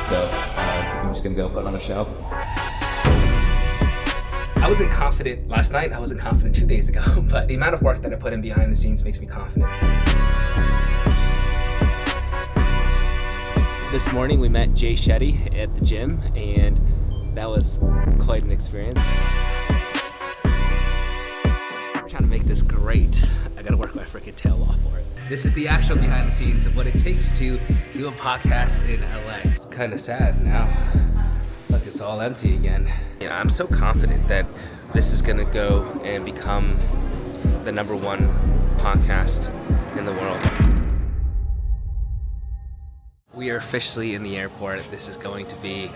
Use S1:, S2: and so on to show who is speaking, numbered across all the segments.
S1: So I'm just gonna go put on a show.
S2: I wasn't confident last night, I wasn't confident 2 days ago, but the amount of work that I put in behind the scenes makes me confident. This morning we met Jay Shetty at the gym, and that was quite an experience. We're trying to make this great. I gotta work my freaking tail off for it. This is the actual behind the scenes of what it takes to do a podcast in LA. It's kind of sad now. Look, it's all empty again. You know, I'm so confident that this is gonna go and become the #1 podcast in the world. We are officially in the airport. This is going to be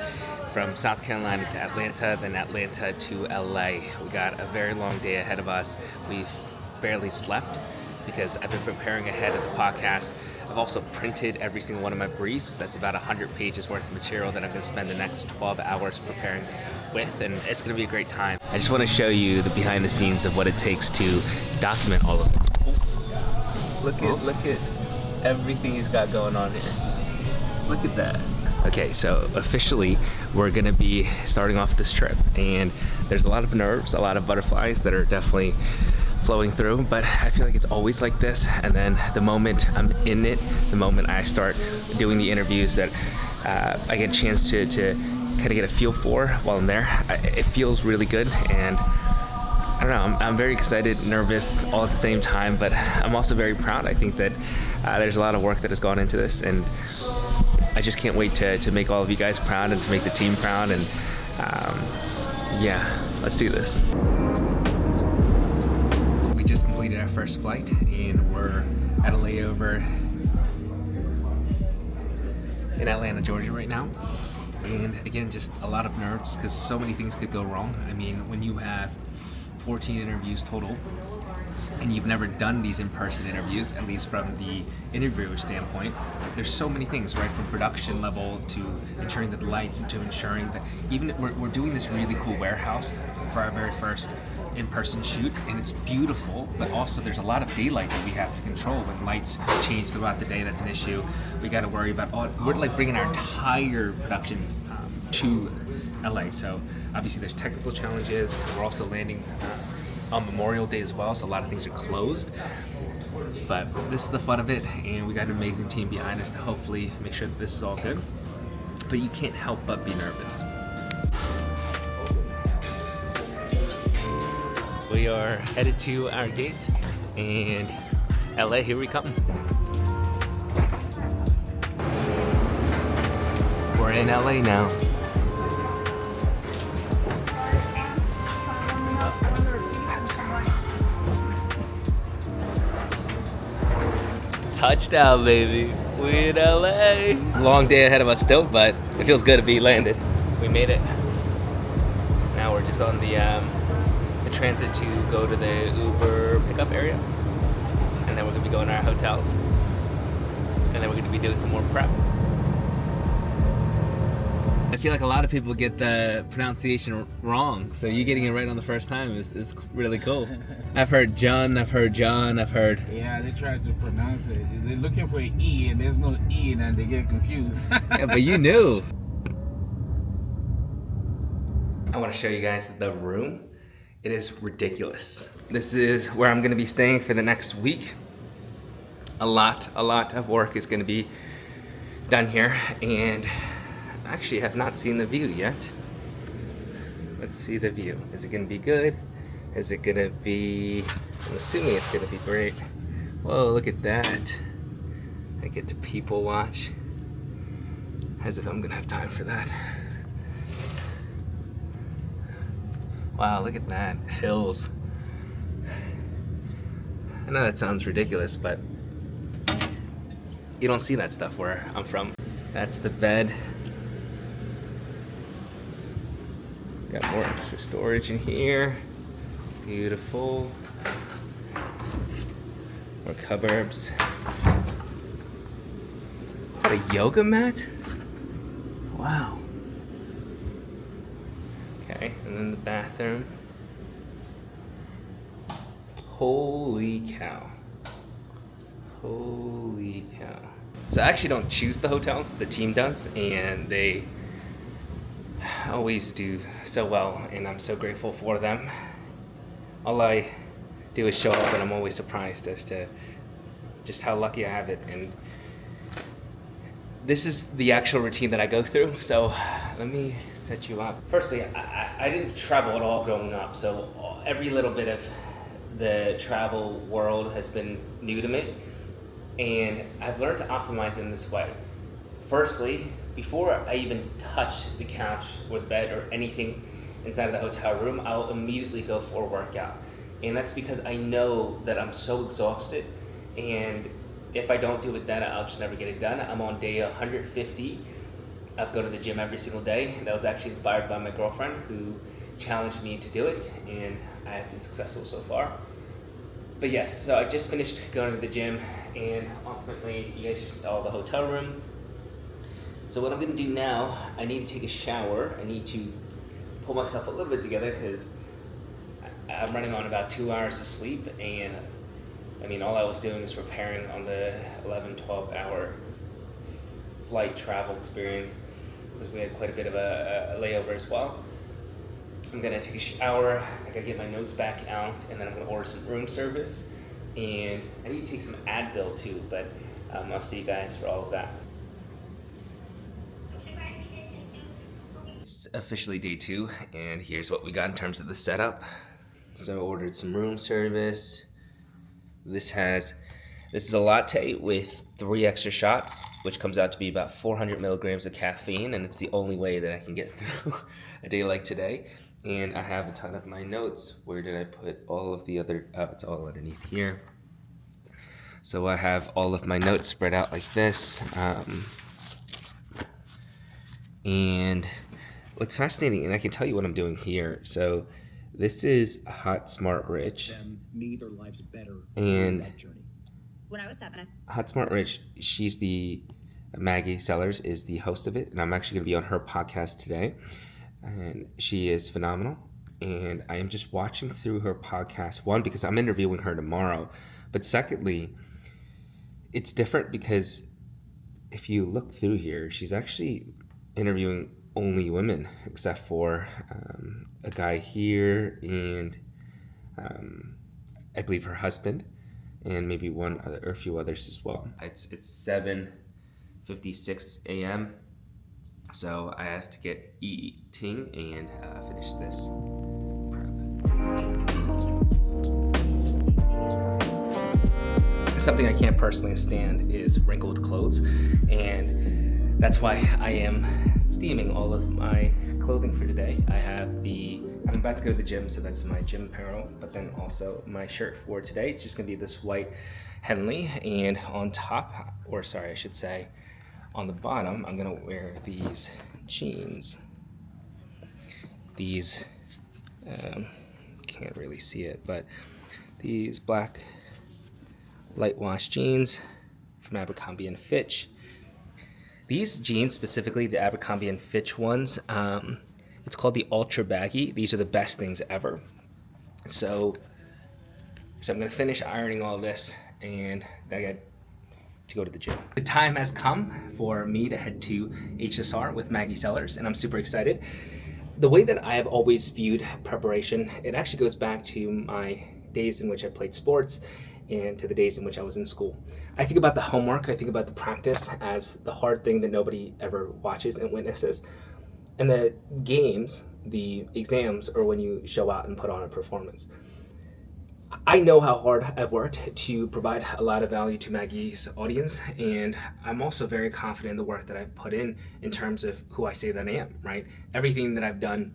S2: from South Carolina to Atlanta, then Atlanta to LA. We got a very long day ahead of us. We've barely slept because I've been preparing ahead of the podcast. I've also printed every single one of my briefs. That's about 100 pages worth of material that I'm gonna spend the next 12 hours preparing with, and it's gonna be a great time. I just wanna show you the behind the scenes of what it takes to document all of this. Look at everything he's got going on here. Look at that. Okay, so officially we're gonna be starting off this trip, and there's a lot of nerves, a lot of butterflies that are definitely flowing through, but I feel like it's always like this, and then the moment I'm in it, the moment I start doing the interviews that I get a chance to kind of get a feel for while I'm there, it feels really good, and I don't know, I'm very excited, nervous all at the same time, but I'm also very proud. I think that there's a lot of work that has gone into this, and I just can't wait to make all of you guys proud and to make the team proud, and yeah, let's do this. We just completed our first flight, and we're at a layover in Atlanta, Georgia right now. And again, just a lot of nerves because so many things could go wrong. I mean, when you have 14 interviews total, and you've never done these in-person interviews, at least from the interviewer standpoint, there's so many things, right? From production level to ensuring that the lights, and to ensuring that even we're doing this really cool warehouse for our very first in-person shoot, and it's beautiful, but also there's a lot of daylight that we have to control. When lights change throughout the day, that's an issue. We got to worry about we're like bringing our entire production to LA. So obviously there's technical challenges. We're also landing on Memorial Day as well, so a lot of things are closed. But this is the fun of it, and we got an amazing team behind us to hopefully make sure that this is all good. But you can't help but be nervous. We are headed to our gate, and LA, here we come. We're in LA now. Touchdown, baby. We in LA. Long day ahead of us still, but it feels good to be landed. We made it. Now we're just on the transit to go to the Uber pickup area, and then we're gonna be going to our hotels, and then we're gonna be doing some more prep. I feel like a lot of people get the pronunciation wrong, so you getting it right on the first time is really cool. I've heard John, I've heard John, I've heard...
S3: Yeah, they try to pronounce it. They're looking for an E, and there's no E, and they get confused.
S2: Yeah, but you knew. I want to show you guys the room. It is ridiculous. This is where I'm gonna be staying for the next week. A lot of work is gonna be done here, and I actually have not seen the view yet. Let's see the view. Is it gonna be good? Is it gonna be, I'm assuming it's gonna be great. Whoa, look at that. I get to people watch. As if I'm gonna have time for that. Wow, look at that, hills. I know that sounds ridiculous, but you don't see that stuff where I'm from. That's the bed. Got more extra storage in here. Beautiful. More cupboards. Is that a yoga mat? Wow. Okay, and then the bathroom. Holy cow. Holy cow. So I actually don't choose the hotels, the team does, and they always do so well, and I'm so grateful for them. All I do is show up, and I'm always surprised as to just how lucky I have it. And this is the actual routine that I go through, so let me set you up. Firstly, I didn't travel at all growing up, so every little bit of the travel world has been new to me, and I've learned to optimize in this way. Firstly, before I even touch the couch or the bed or anything inside of the hotel room, I'll immediately go for a workout. And that's because I know that I'm so exhausted, and if I don't do it then, I'll just never get it done. I'm on day 150 of going to the gym every single day. That was actually inspired by my girlfriend, who challenged me to do it, and I have been successful so far. But yes, so I just finished going to the gym, and ultimately, you guys just saw the hotel room. So what I'm gonna do now, I need to take a shower. I need to pull myself a little bit together because I'm running on about 2 hours of sleep, and I mean, all I was doing is preparing on the 11, 12 hour flight travel experience because we had quite a bit of a layover as well. I'm gonna take a shower, I gotta get my notes back out, and then I'm gonna order some room service. And I need to take some Advil too, but I'll see you guys for all of that. It's officially day 2, and here's what we got in terms of the setup. So I ordered some room service. This is a latte with 3 extra shots, which comes out to be about 400 milligrams of caffeine, and it's the only way that I can get through a day like today. And I have a ton of my notes. Where did I put all of the other, oh, it's all underneath here. So I have all of my notes spread out like this. And what's fascinating, and I can tell you what I'm doing here. So this is Hot Smart Rich.
S4: Neither life's better
S2: and
S4: that journey.
S5: When I was 7,
S2: Hot Smart Rich, she's the, Maggie Sellers is the host of it, and I'm actually going to be on her podcast today. And she is phenomenal. And I am just watching through her podcast, one, because I'm interviewing her tomorrow. But secondly, it's different because if you look through here, she's actually interviewing only women, except for a guy here and I believe her husband, and maybe one other or a few others as well. It's 7:56 a.m. So I have to get eating and finish this prep. Something I can't personally stand is wrinkled clothes, and that's why I am steaming all of my clothing for today. I'm about to go to the gym, so that's my gym apparel, but then also my shirt for today. It's just gonna be this white Henley, and on top, or sorry, I should say, on the bottom, I'm gonna wear these jeans. These, can't really see it, but these black light wash jeans from Abercrombie & Fitch. These jeans, specifically the Abercrombie & Fitch ones, it's called the Ultra Baggy. These are the best things ever. So I'm gonna finish ironing all this, and I got to go to the gym. The time has come for me to head to HSR with Maggie Sellers, and I'm super excited. The way that I have always viewed preparation, it actually goes back to my days in which I played sports and to the days in which I was in school. I think about the homework, I think about the practice as the hard thing that nobody ever watches and witnesses. And the games, the exams, are when you show out and put on a performance. I know how hard I've worked to provide a lot of value to Maggie's audience, and I'm also very confident in the work that I've put in terms of who I say that I am, right? Everything that I've done,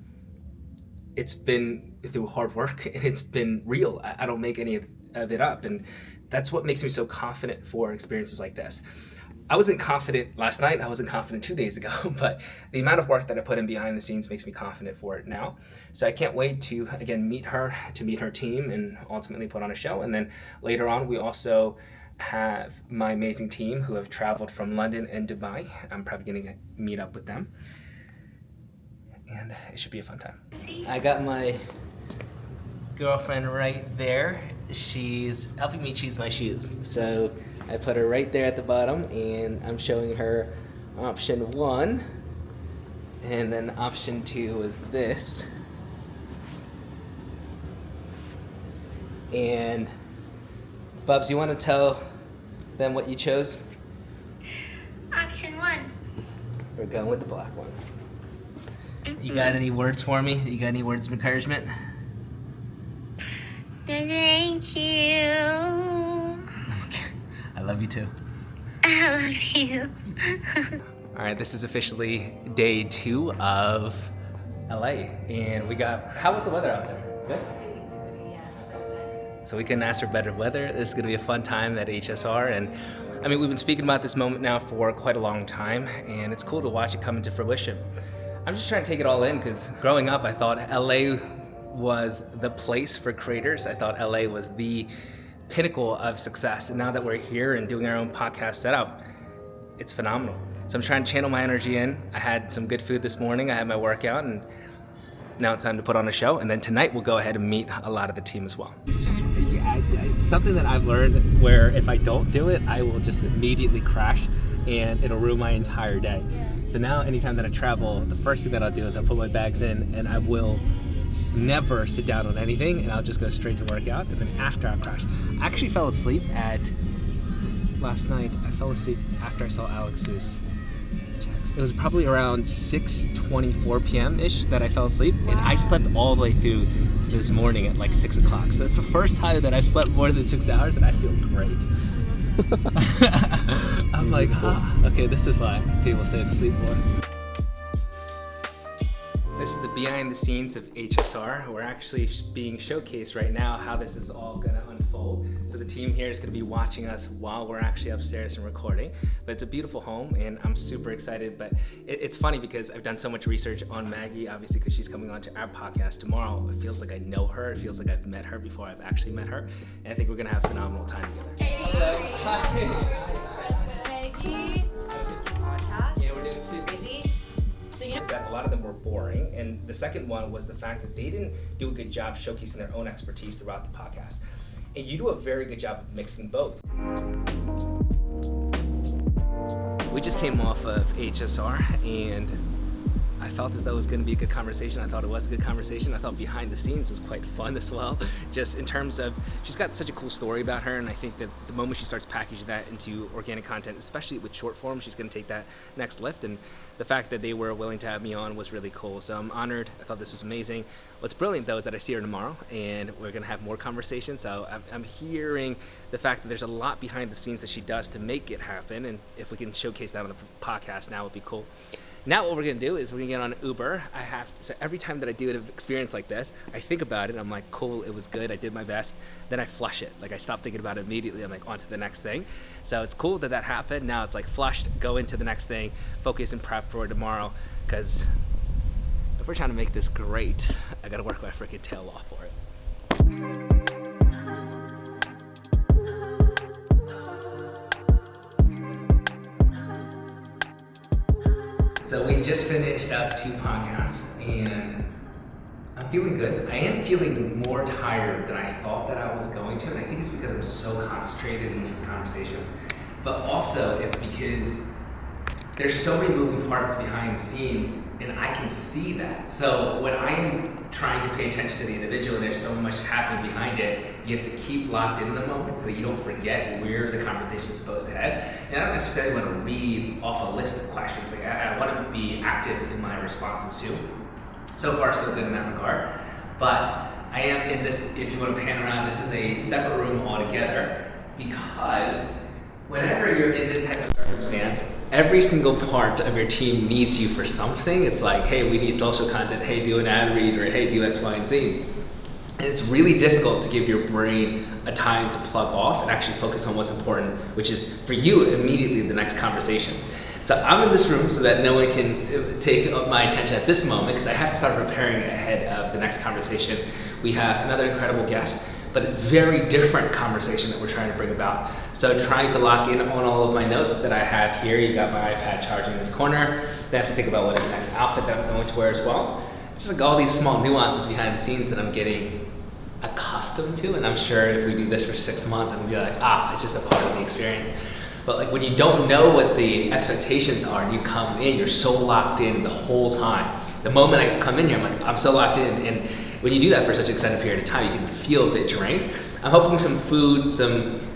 S2: it's been through hard work, and it's been real. I don't make any of it up, and that's what makes me so confident for experiences like this. I wasn't confident last night, I wasn't confident 2 days ago, but the amount of work that I put in behind the scenes makes me confident for it now. So I can't wait to, again, meet her team, and ultimately put on a show. And then later on, we also have my amazing team who have traveled from London and Dubai. I'm probably gonna meet up with them, and it should be a fun time. I got my girlfriend right there. She's helping me choose my shoes. So I put her right there at the bottom, and I'm showing her option 1, and then option 2 is this. And Bubs, you want to tell them what you chose?
S4: Option 1.
S2: We're going with the black ones. You got any words for me? You got any words of encouragement?
S4: Thank you.
S2: I love you too.
S4: I love you.
S2: All right, this is officially day 2 of LA, and how was the weather out there? Good? So we couldn't ask for better weather. This is gonna be a fun time at HSR, and I mean, we've been speaking about this moment now for quite a long time, and it's cool to watch it come into fruition. I'm just trying to take it all in, because growing up, I thought LA was the place for creators. I thought LA was the pinnacle of success, and now that we're here and doing our own podcast setup, it's phenomenal. So I'm trying to channel my energy in. I had some good food this morning, I had my workout, and now it's time to put on a show, and then tonight we'll go ahead and meet a lot of the team as well. It's something that I've learned where if I don't do it, I will just immediately crash and it'll ruin my entire day. So now anytime that I travel, the first thing that I'll do is I'll put my bags in, and I will never sit down on anything, and I'll just go straight to work out, and then after I crash. I actually fell asleep last night, I fell asleep after I saw Alex's text. It was probably around 6:24 p.m.-ish that I fell asleep, and I slept all the way through this morning at like 6 o'clock. So it's the first time that I've slept more than 6 hours, and I feel great. I'm like, okay, this is why people say to sleep more. This is the behind the scenes of HSR. We're actually being showcased right now how this is all gonna unfold. So the team here is gonna be watching us while we're actually upstairs and recording. But it's a beautiful home, and I'm super excited. But it's funny because I've done so much research on Maggie, obviously because she's coming on to our podcast tomorrow. It feels like I know her. It feels like I've met her before I've actually met her. And I think we're gonna have a phenomenal time together.
S5: Maggie. Podcast.
S2: Yeah, we're doing 50.
S5: Busy. So you know.
S2: Is that a lot of them were boring, and the second one was the fact that they didn't do a good job showcasing their own expertise throughout the podcast. And you do a very good job of mixing both. We just came off of HSR, and I felt as though it was going to be a good conversation. I thought it was a good conversation. I thought behind the scenes was quite fun as well. Just in terms of, she's got such a cool story about her, and I think that the moment she starts packaging that into organic content, especially with short form, she's going to take that next lift. And the fact that they were willing to have me on was really cool. So I'm honored. I thought this was amazing. What's brilliant though is that I see her tomorrow, and we're going to have more conversations. So I'm hearing the fact that there's a lot behind the scenes that she does to make it happen, and if we can showcase that on the podcast now, it would be cool. Now what we're gonna do is we're gonna get on Uber. So every time that I do an experience like this, I think about it, and I'm like, cool, it was good, I did my best. Then I flush it. Like I stop thinking about it immediately, I'm like, on to the next thing. So it's cool that happened. Now it's like flushed, go into the next thing, focus and prep for tomorrow, because if we're trying to make this great, I gotta work my freaking tail off for it. So we just finished up 2 podcasts, and I'm feeling good. I am feeling more tired than I thought that I was going to, and I think it's because I'm so concentrated in these conversations. But also, it's because there's so many moving parts behind the scenes, and I can see that. So when I am trying to pay attention to the individual, there's so much happening behind it, you have to keep locked in the moment so that you don't forget where the conversation is supposed to head. And I don't necessarily want to read off a list of questions. Like I want to be active in my responses too. So far, so good in that regard. But I am in this, if you want to pan around, this is a separate room altogether, because whenever you're in this type of circumstance, every single part of your team needs you for something. It's like, hey, we need social content, hey, do an ad read, or hey, do X, Y, and Z. And it's really difficult to give your brain a time to plug off and actually focus on what's important, which is for you immediately the next conversation. So I'm in this room so that no one can take my attention at this moment, because I have to start preparing ahead of the next conversation. We have another incredible guest, but a very different conversation that we're trying to bring about. So trying to lock in on all of my notes that I have here. You got my iPad charging in this corner. Then I have to think about what is the next outfit that I'm going to wear as well. Just like all these small nuances behind the scenes that I'm getting accustomed to, and I'm sure if we do this for 6 months, I'm gonna be like, it's just a part of the experience. But like when you don't know what the expectations are and you come in, you're so locked in the whole time. The moment I come in here, I'm so locked in, and when you do that for such an extended period of time, you can feel a bit drained. I'm hoping some food,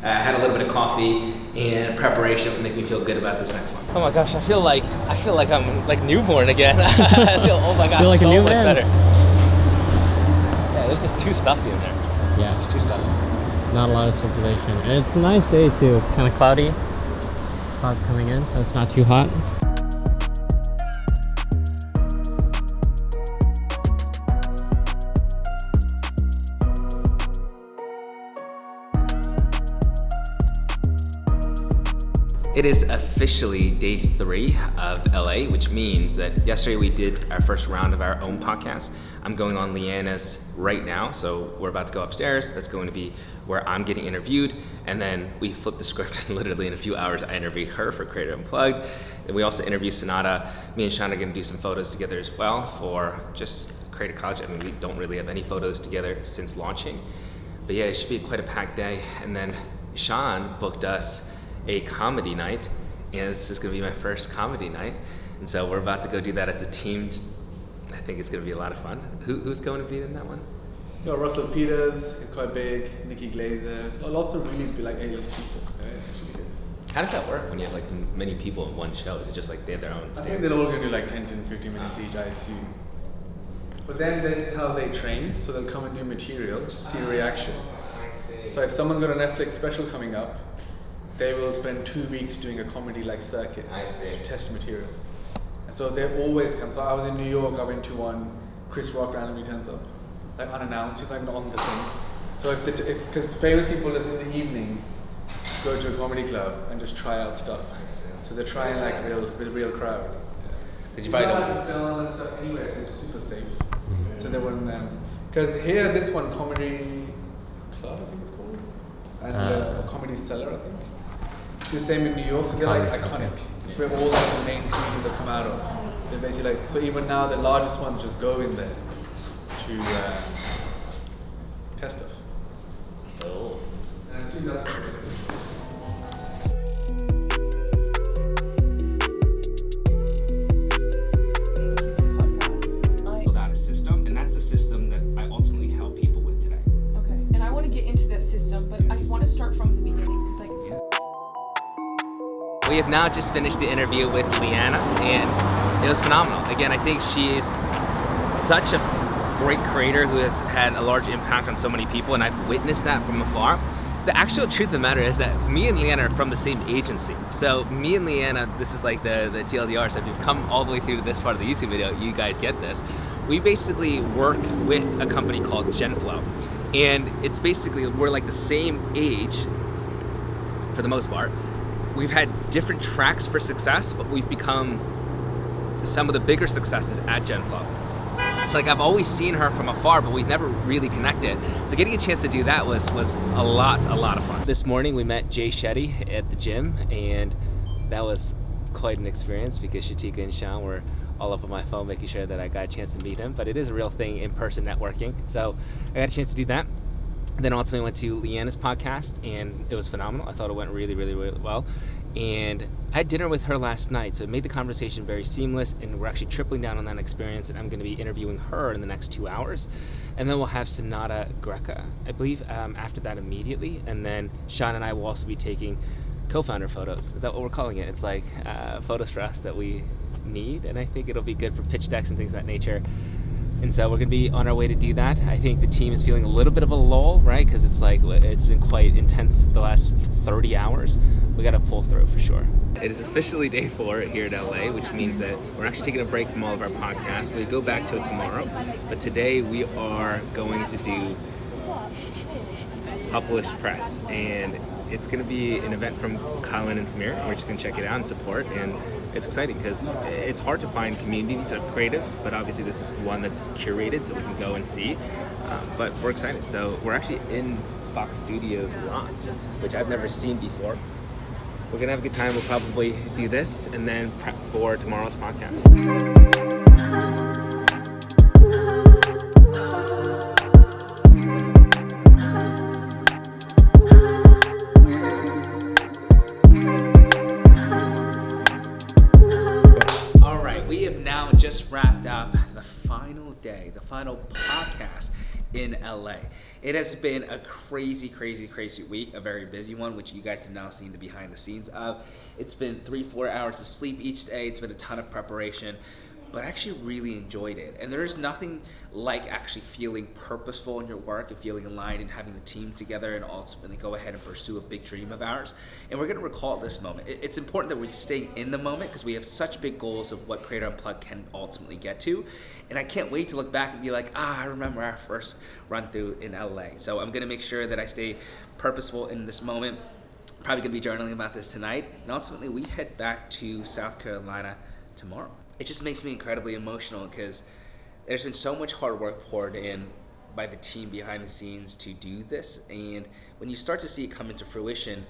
S2: I had a little bit of coffee and preparation will make me feel good about this next one. Oh my gosh, I feel like I'm like newborn again. I feel, oh my gosh,
S6: feel like
S2: so
S6: a new
S2: much
S6: man.
S2: better. Yeah, there's just too stuffy in there.
S6: Yeah.
S2: It's too stuffy.
S6: Not a lot of circulation. And it's a nice day too. It's kind of cloudy. Clouds coming in, so it's not too hot.
S2: It is officially day 3 of LA, which means that yesterday we did our first round of our own podcast. I'm going on Leanna's right now, so we're about to go upstairs. That's going to be where I'm getting interviewed, and then we flip the script, and literally in a few hours I interview her for Creator Unplugged. And we also interview Sonata. Me and Sean are gonna do some photos together as well for just Creator College. I mean, we don't really have any photos together since launching. But yeah, it should be quite a packed day. And then Sean booked us a comedy night, and this is gonna be my first comedy night. And so we're about to go do that as a team. I think it's gonna be a lot of fun. Who's going to be in that one?
S7: You got Russell Peters, he's quite big, Nikki Glazer, lots of really like A-list people. Yeah, it should be good.
S2: How does that work when you have like many people in one show? Is it just like they have their own
S7: I think
S2: stand?
S7: they're all going to do like 10 to 15 minutes each, I assume. But then this is how they train, so they'll come and do material, see reaction. So if someone's got a Netflix special coming up, they will spend 2 weeks doing a comedy like circuit to test material. And so they always come. So I was in New York, I went to one, Chris Rock randomly turns up, like unannounced, he's not even on the thing. So because famous people just in the evening go to a comedy club and just try out stuff. So they're trying like with a real crowd.
S2: Did you buy
S7: them?
S2: them?
S7: To film and stuff anyway, so it's super safe. So they wouldn't, because here this one comedy club I think it's called, and a comedy cellar I think. The same in New York, so they're like iconic. It's where all the main comedians that come out of. They're basically like, so even now the largest ones just go in there to test stuff.
S2: Oh.
S7: And I assume that's what it is.
S2: Build out a system, and that's the system that I ultimately help people with today.
S5: Okay, and I want to get into that system, but I want to start from the beginning because
S2: We have now just finished the interview with Leanna, and it was phenomenal. Again, I think she's such a great creator who has had a large impact on so many people, and I've witnessed that from afar. The actual truth of the matter is that me and Leanna are from the same agency. So me and Leanna, this is like the TLDR, so if you've come all the way through to this part of the YouTube video, you guys get this. We basically work with a company called GenFlow. And it's basically, we're like the same age, for the most part. We've had different tracks for success, but we've become some of the bigger successes at GenFlow. It's like I've always seen her from afar, but we've never really connected. So getting a chance to do that was a lot of fun. This morning we met Jay Shetty at the gym, and that was quite an experience because Shatika and Sean were all up on my phone making sure that I got a chance to meet him. But it is a real thing, in-person networking. So I got a chance to do that. Then ultimately went to Leanna's podcast, and it was phenomenal. I thought it went really well. And I had dinner with her last night, so it made the conversation very seamless, and we're actually tripling down on that experience, and I'm going to be interviewing her in the next 2 hours. And then we'll have Sonata Greca, I believe, after that immediately. And then Sean and I will also be taking co-founder photos. Is that what we're calling it? It's like photos for us that we need, and I think it'll be good for pitch decks and things of that nature. And so we're going to be on our way to do that. I think the team is feeling a little bit of a lull, right? Because it's like, it's been quite intense the last 30 hours. We got to pull through for sure. It is officially day 4 here at LA, which means that we're actually taking a break from all of our podcasts. We go back to it tomorrow. But today we are going to do Published Press. And it's going to be an event from Colin and Samir. We're just going to check it out and support. And it's exciting because it's hard to find communities of creatives, but obviously this is one that's curated so we can go and see. But we're excited. So we're actually in Fox Studios lots, which I've never seen before. We're gonna have a good time. We'll probably do this and then prep for tomorrow's podcast. just wrapped up the final day, the final podcast in LA. It has been a crazy week, a very busy one, which you guys have now seen the behind the scenes of. It's been 3-4 hours of sleep each day. It's been a ton of preparation, but I actually really enjoyed it. And there is nothing like actually feeling purposeful in your work and feeling aligned and having the team together and ultimately go ahead and pursue a big dream of ours. And we're gonna recall this moment. It's important that we stay in the moment because we have such big goals of what Creator Unplugged can ultimately get to. And I can't wait to look back and be like, I remember our first run through in LA. So I'm gonna make sure that I stay purposeful in this moment. Probably gonna be journaling about this tonight. And ultimately we head back to South Carolina tomorrow. It just makes me incredibly emotional because there's been so much hard work poured in by the team behind the scenes to do this, and when you start to see it come into fruition,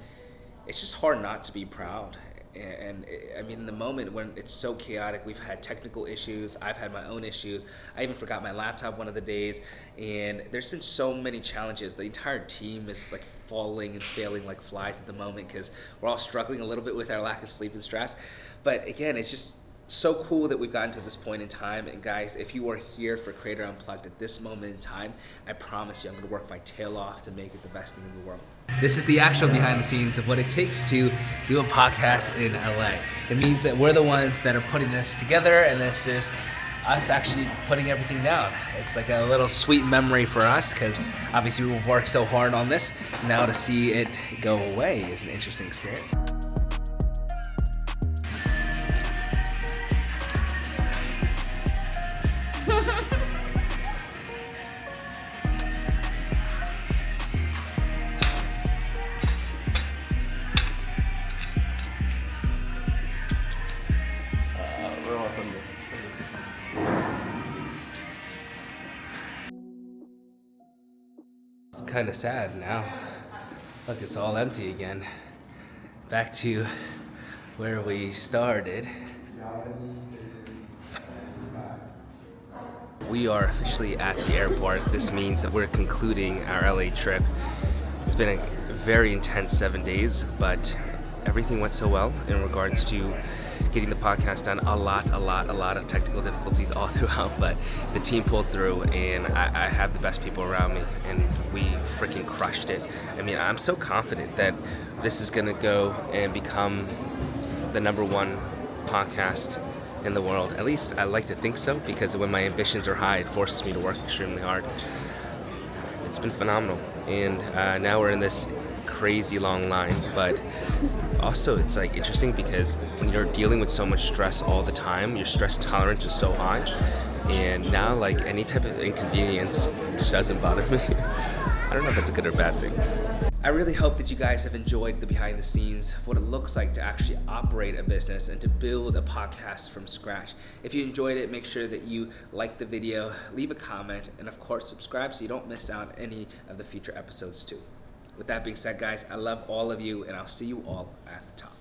S2: it's just hard not to be proud. And I mean, in the moment when it's so chaotic, we've had technical issues, I've had my own issues, I even forgot my laptop one of the days, and there's been so many challenges. The entire team is like falling and failing like flies at the moment because we're all struggling a little bit with our lack of sleep and stress. But again, it's just so cool that we've gotten to this point in time. And guys, if you are here for Creator Unplugged at this moment in time, I promise you I'm gonna work my tail off to make it the best thing in the world. This is the actual behind the scenes of what it takes to do a podcast in LA. It means that we're the ones that are putting this together, and this is us actually putting everything down. It's like a little sweet memory for us because obviously we've worked so hard on this. Now to see it go away is an interesting experience. It's kind of sad now. Look, it's all empty again. Back to where we started. We are officially at the airport. This means that we're concluding our LA trip. It's been a very intense 7 days, but everything went so well in regards to getting the podcast done. A lot of technical difficulties all throughout, but the team pulled through, and I have the best people around me, and we freaking crushed it. I mean, I'm so confident that this is gonna go and become the #1 podcast in the world. At least I like to think so, because when my ambitions are high, it forces me to work extremely hard. It's been phenomenal, and now we're in this crazy long line, but also it's like interesting because when you're dealing with so much stress all the time, your stress tolerance is so high, and now like any type of inconvenience just doesn't bother me. I don't know if that's a good or bad thing. I really hope that you guys have enjoyed the behind the scenes of what it looks like to actually operate a business and to build a podcast from scratch. If you enjoyed it, make sure that you like the video, leave a comment, and of course subscribe so you don't miss out on any of the future episodes too. With that being said, guys, I love all of you, and I'll see you all at the top.